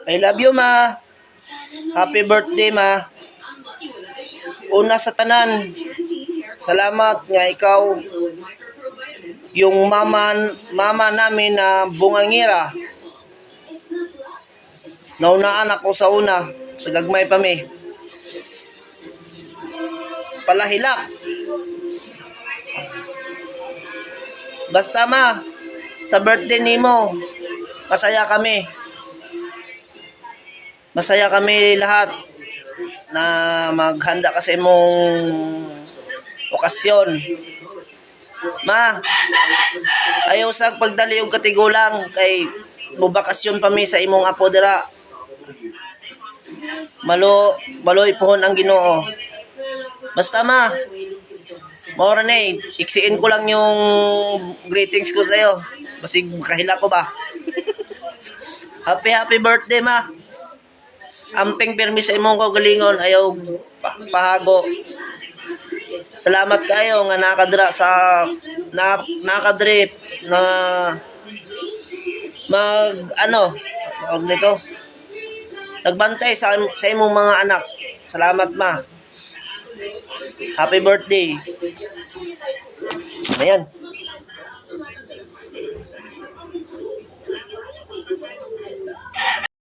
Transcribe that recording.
I love you, ma. Happy birthday, ma. Una sa tanan, salamat nga ikaw yung mama namin na bungangira. Naunaan ako sa una, sa gagmay pa mi. Palahilak. Basta ma, sa birthday nimo, masaya kami. Masaya kami lahat na maghanda kasi mong okasyon. Ma, ayaw sa pagdali og katigulang kay mubakasyon pa mi sa imong apo dira. Maloy pohon ang Ginoo. Basta ma, maura na iksiin ko lang yung greetings ko sa'yo. Basig kahila ko ba? Happy birthday ma. Amping pirmi sa imong kaugalingon, ayaw pahago. Salamat kayo nga nakadra sa nakadrip na nito. Nagbantay sa imong mga anak. Salamat ma. Happy birthday. Ayan.